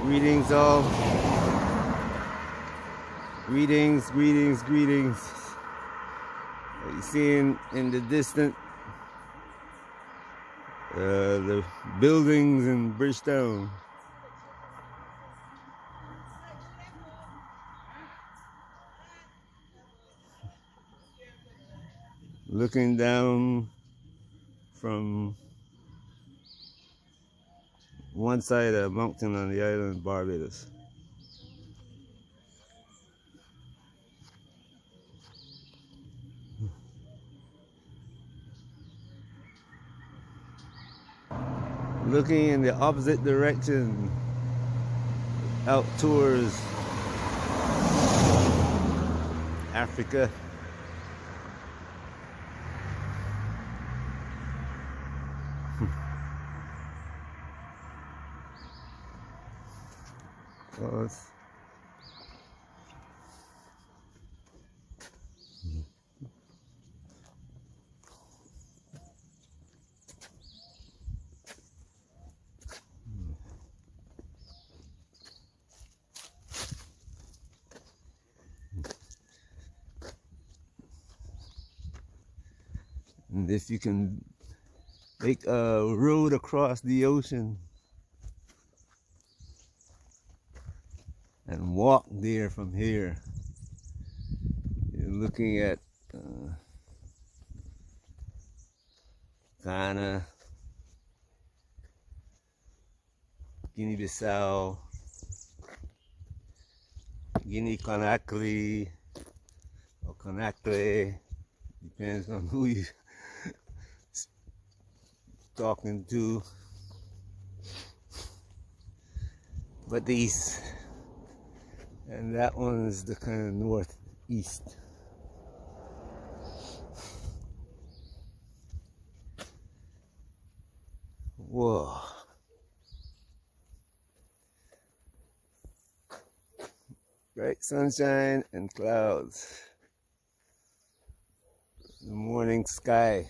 Greetings all. Greetings. What you seeing in the distance? The buildings in Bridgetown. Looking down from one side of a mountain on the island of Barbados. Looking in the opposite direction, out towards Africa. And if you can make a road across the ocean and walk there from here, you're looking at Ghana, Guinea-Bissau, Guinea-Conakry, or Conakry, depends on who you're talking to. But the east, and that one is the kind of northeast. Whoa. Bright sunshine and clouds. The morning sky.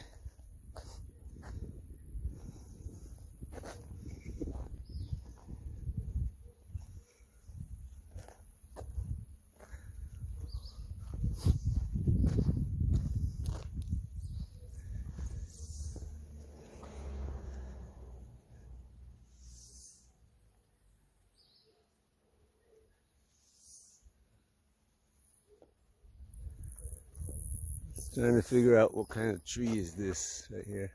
Trying to figure out what kind of tree is this right here.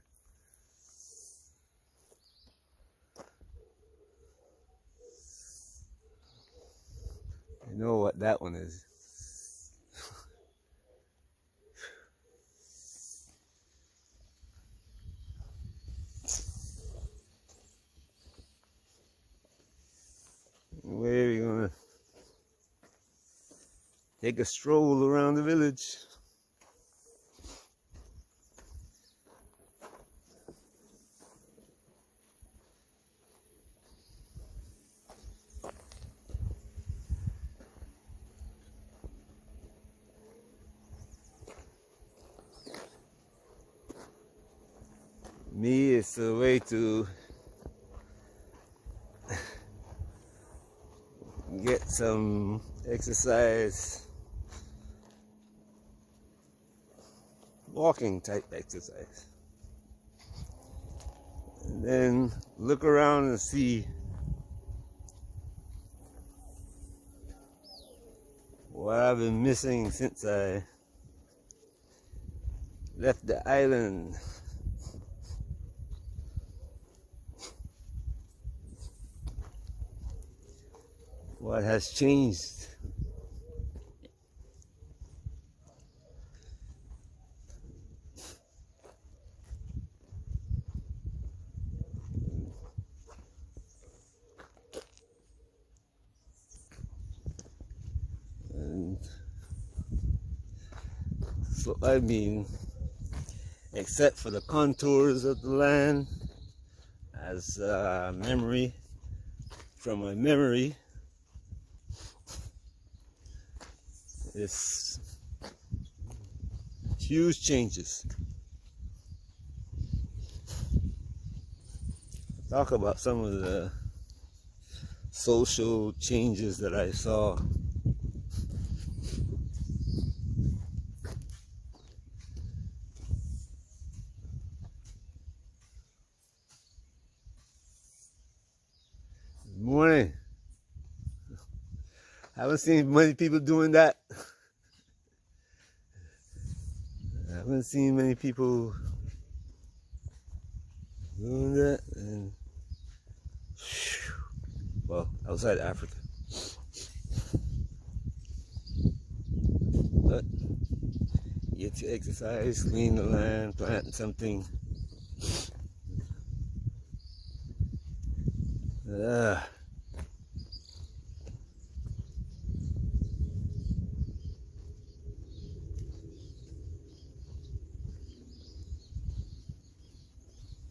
I know what that one is. Where are we gonna take a stroll around the village? Me, it's a way to get some exercise, walking type exercise, and then look around and see what I've been missing since I left the island. What has changed? And so I mean, except for the contours of the land as memory from my memory, it's huge changes. Talk about some of the social changes that I saw. Good morning. I haven't seen many people doing that. I haven't seen many people doing that, and well, outside Africa. But you get to exercise, clean the land, plant something.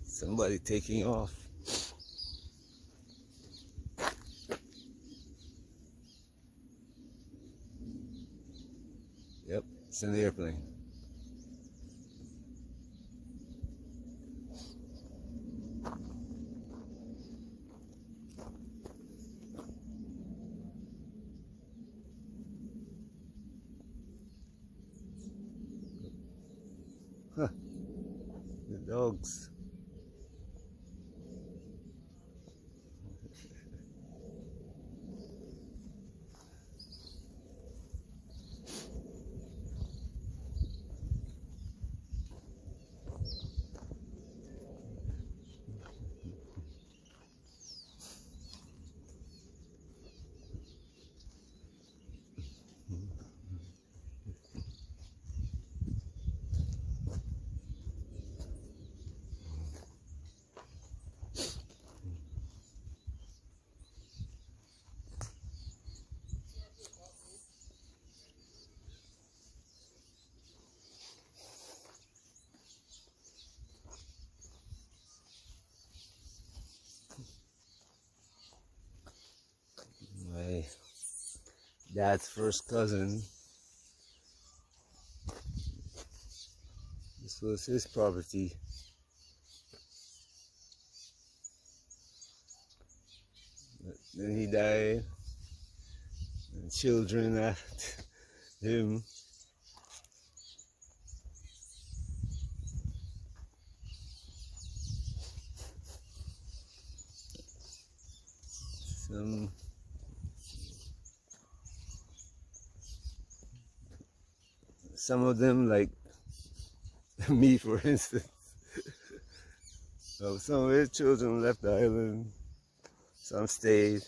Somebody taking off. Yep, it's in the airplane. Huh, the dogs. My dad's first cousin. This was his property. But then he died, and children after him. Some of them, like me, for instance. So some of his children left the island. Some stayed.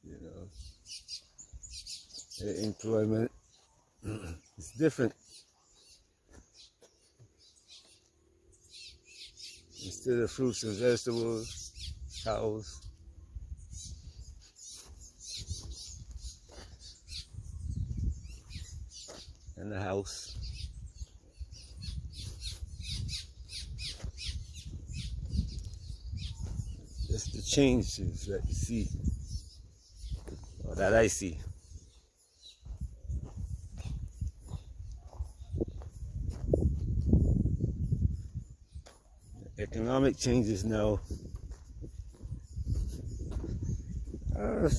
You know, their employment is different. Instead of fruits and vegetables, cows. And the house. Just the changes that you see, or that I see. Economic changes now are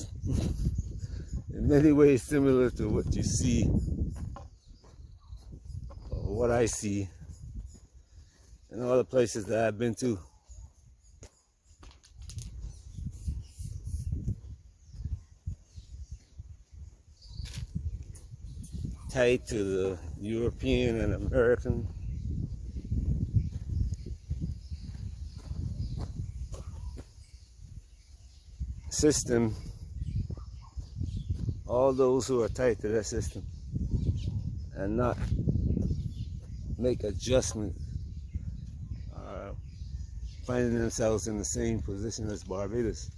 in many ways similar to what you see, or what I see in all the places that I've been to. Tied to the European and American system. All those who are tied to that system and not make adjustments are finding themselves in the same position as Barbados.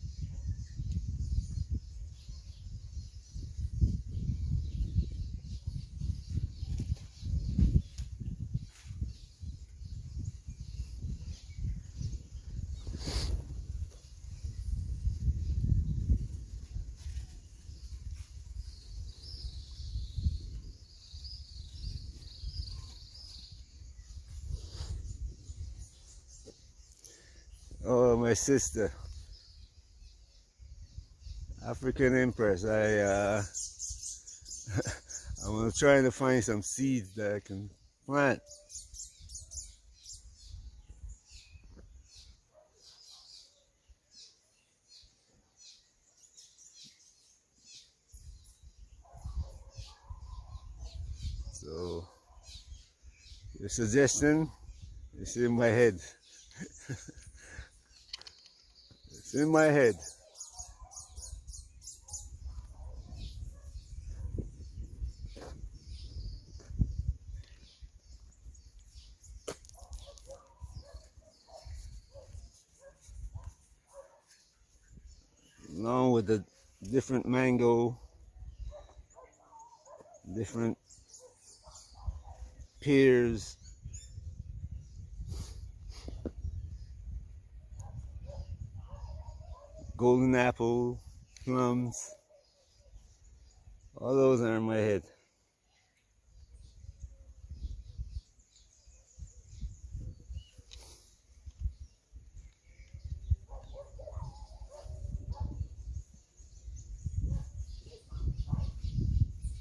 Oh, my sister. African Empress. I'm trying to find some seeds that I can plant. So your suggestion is in my head. It's in my head. Along with the different mango, different pears, golden apple, plums, all those are in my head.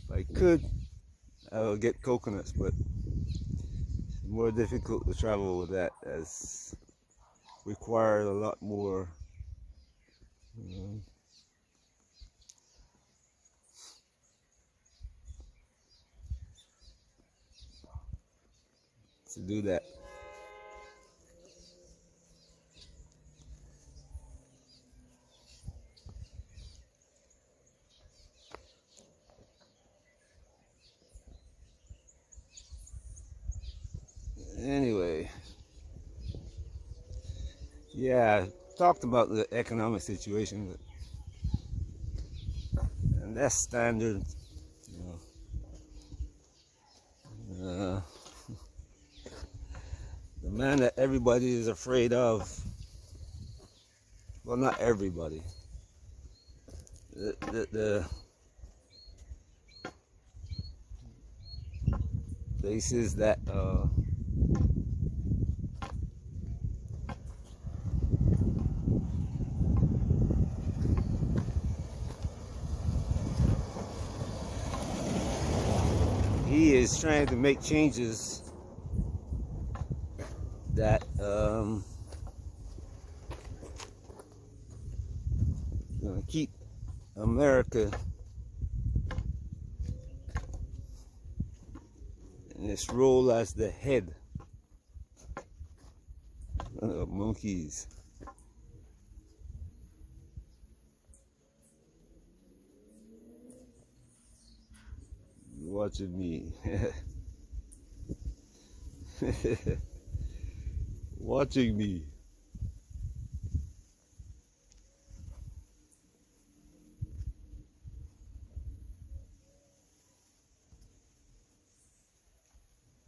If I could, I would get coconuts, but it's more difficult to travel with that, as requires a lot more to do that. Anyway, yeah, I talked about the economic situation, and that's standard, you know. The man that everybody is afraid of, well, not everybody, the places that he is trying to make changes that gonna keep America in its role as the head of monkeys. Watching me. Watching me.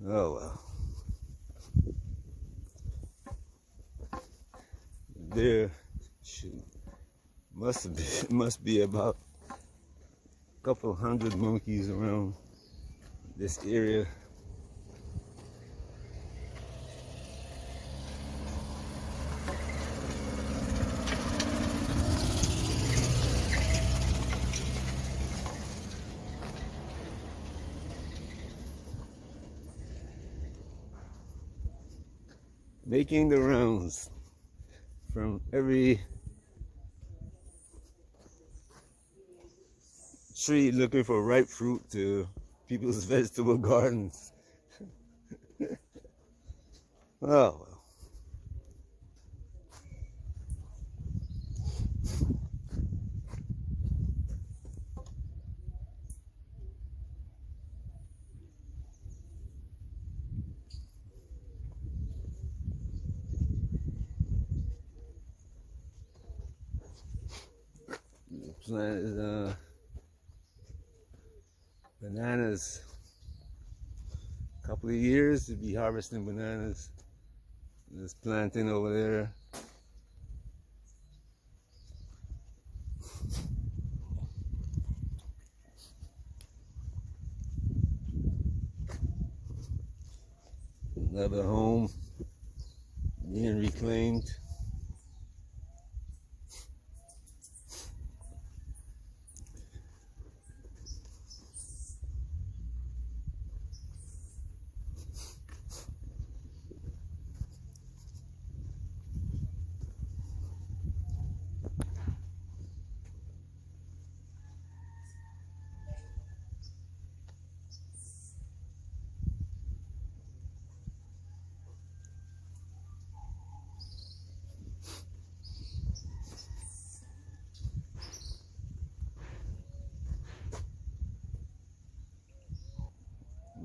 Oh well. There must be about a couple hundred monkeys around this area. Making the rounds from every tree looking for ripe fruit to people's vegetable gardens. Oh well. Planted bananas. A couple of years to be harvesting bananas. This planting over there. Another home being reclaimed.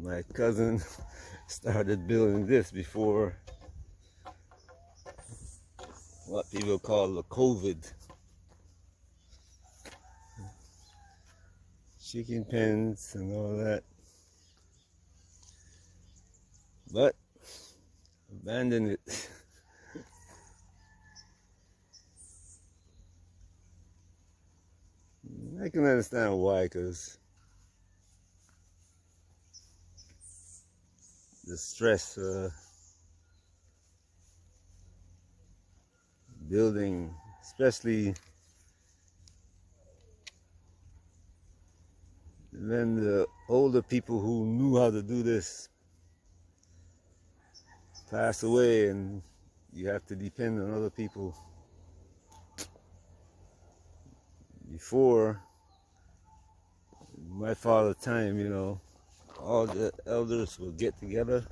My cousin started building this before what people call the COVID. Chicken pens and all that. But abandoned it. I can understand why, because the stress building, especially when the older people who knew how to do this pass away and you have to depend on other people. Before my father's time, you know, all the elders would get together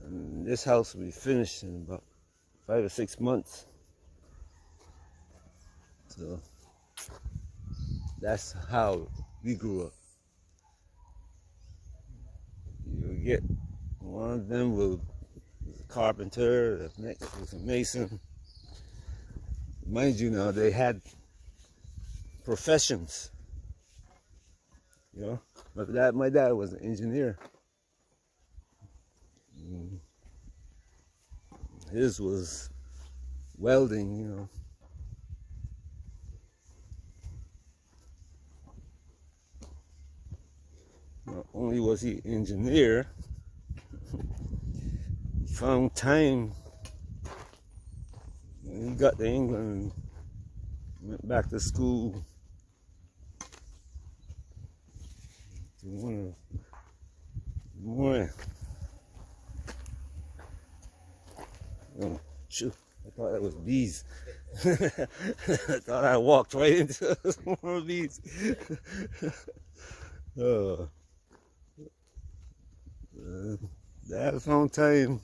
and this house will be finished in about 5 or 6 months. So that's how we grew up. You would get one of them was a carpenter, the next was a mason. Mind you now, they had professions, you know. My dad was an engineer. His was welding, you know. Not only was he an engineer, he found time when he got to England and went back to school to one of more. Oh, shoot, I thought that was bees. I thought I walked right into more bees. Dad found time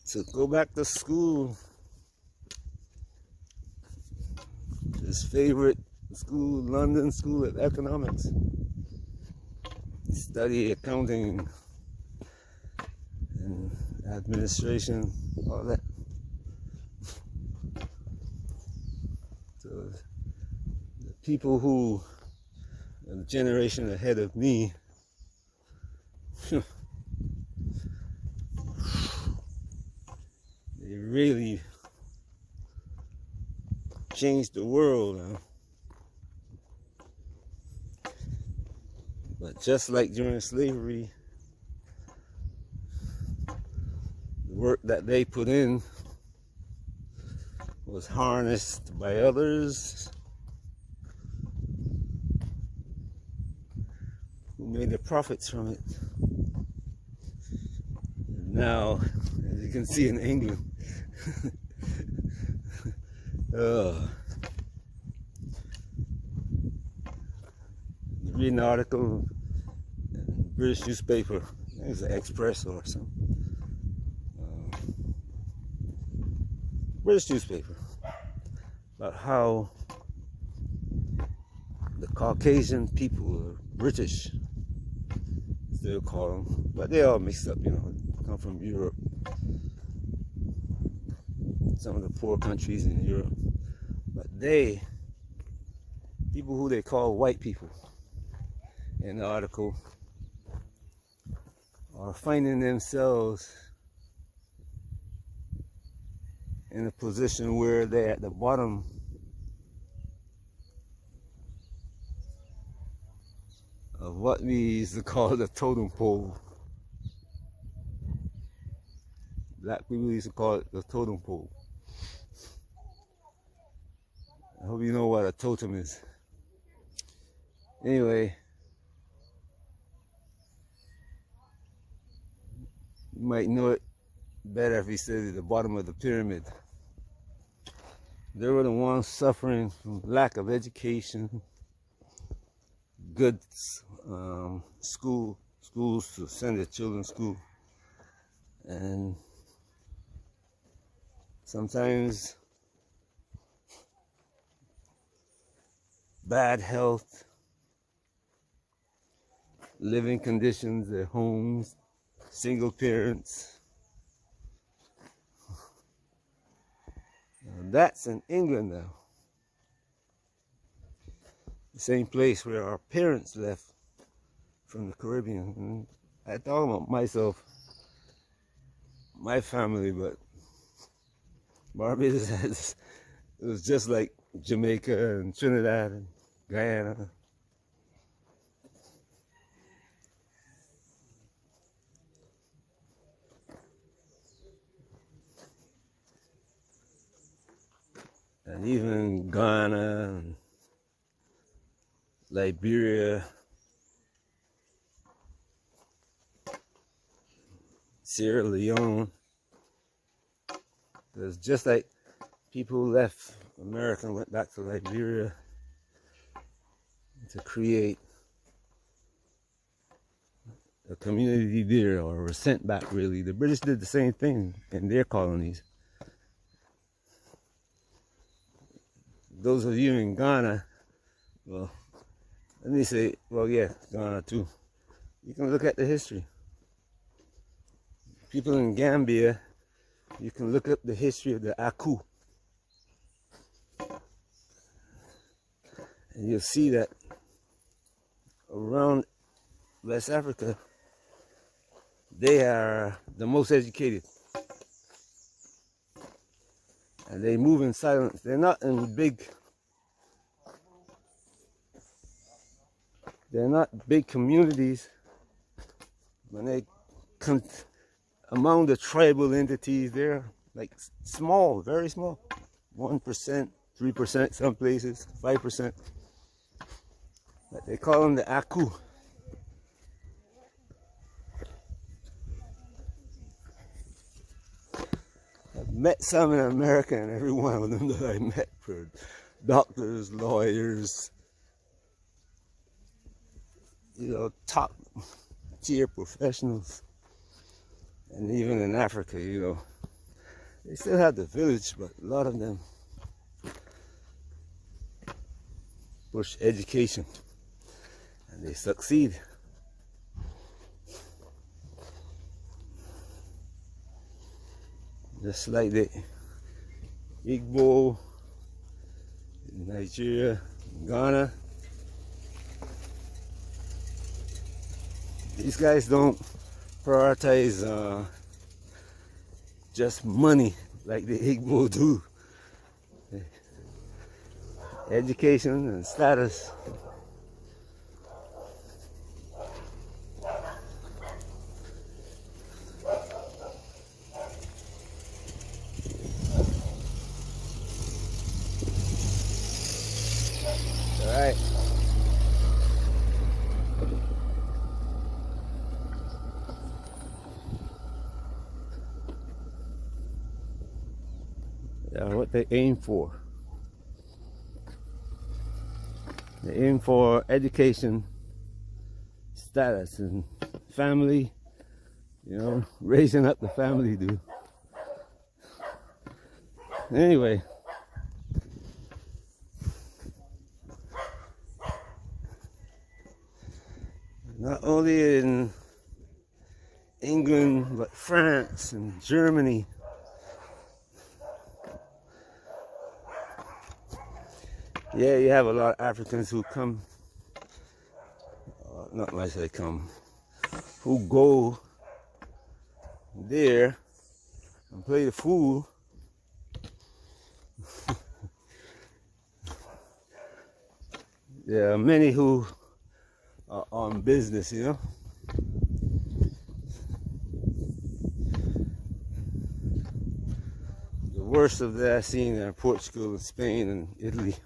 to go back to school. His favorite school, London School of Economics. Study accounting and administration, all that. So the people who, the generation ahead of me, they really changed the world. Huh? But just like during slavery, the work that they put in was harnessed by others who made the profits from it. And now, as you can see in England, read an article in the British newspaper, I think it's the Express or something. British newspaper, about how the Caucasian people, or British, still call them, but they all mixed up, you know, come from Europe, some of the poor countries in Europe, but people who they call white people in the article, are finding themselves in a position where they're at the bottom of what we used to call the totem pole. Black people used to call it the totem pole. I hope you know what a totem is. Anyway, you might know it better if we said at the bottom of the pyramid. They were the ones suffering from lack of education, good schools to send their children to school, and sometimes bad health, living conditions, their homes, single parents. Now that's in England now. The same place where our parents left from the Caribbean. And I thought about myself, my family, but Barbados has, it was just like Jamaica and Trinidad and Guyana. And even Ghana and Liberia, Sierra Leone. It's just like people who left America and went back to Liberia to create a community there, or were sent back really. The British did the same thing in their colonies. Those of you in Ghana, well, let me say, well, yeah, Ghana too. You can look at the history. People in Gambia, you can look up the history of the Aku. And you'll see that around West Africa, they are the most educated. And they move in silence. They're not in big communities. When they come among the tribal entities, they're like small, very small. 1%, 3% some places, 5%. But they call them the Aku. I've met some in America, and every one of them that I met were doctors, lawyers, top tier professionals. And even in Africa, they still have the village, but a lot of them push education, and they succeed. Just like the Igbo in Nigeria, Ghana. These guys don't prioritize just money like the Igbo do. Education and status. All right. Yeah, what they aim for. They aim for education, status, and family, raising up the family, dude. Anyway, not only in England, but France and Germany. Yeah, you have a lot of Africans who come, not like they come, who go there and play the fool. There are many who are on business, The worst of that I've seen in Portugal and Spain and Italy.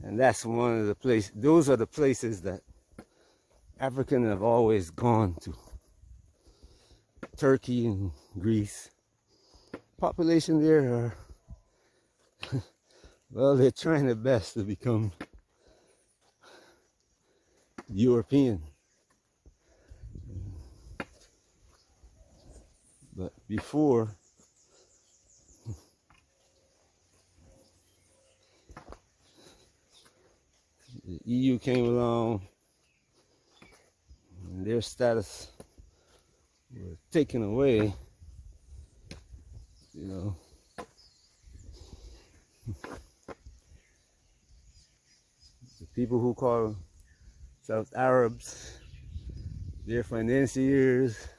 And that's one of the places, those are the places that Africans have always gone to. Turkey and Greece. Population there are, well, they're trying their best to become European. But before, the EU came along, and their status was taken away, you know. The people who call themselves Arabs, their financiers,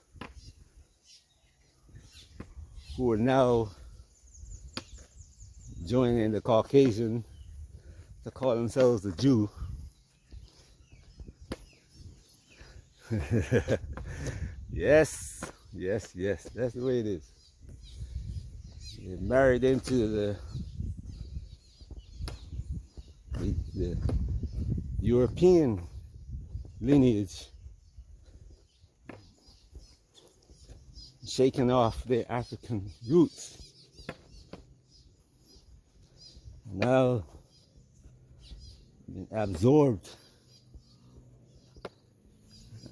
who are now joining the Caucasian to call themselves a Jew. Yes, yes, yes, that's the way it is. They're married into the European lineage, shaking off their African roots. Now been absorbed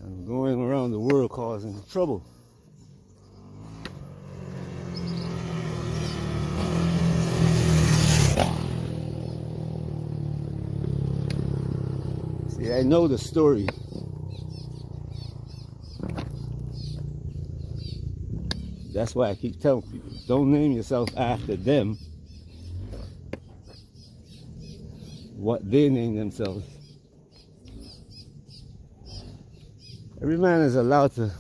and going around the world causing trouble. See, I know the story. That's why I keep telling people, don't name yourself after them, what they name themselves. Every man is allowed to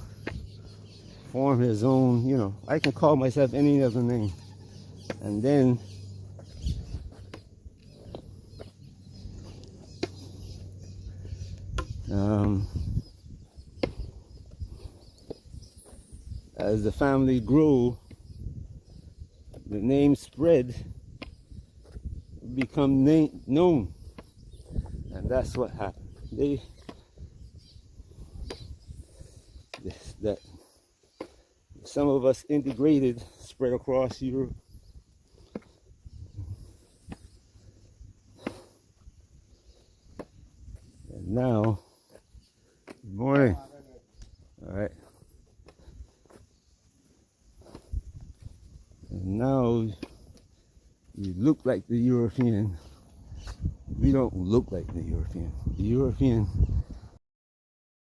form his own, you know, I can call myself any other name. And then as the family grew, the name spread, become known, and that's what happened. That some of us integrated, spread across Europe. And now, good morning. All right. And now we look like the European. We don't look like the European. The European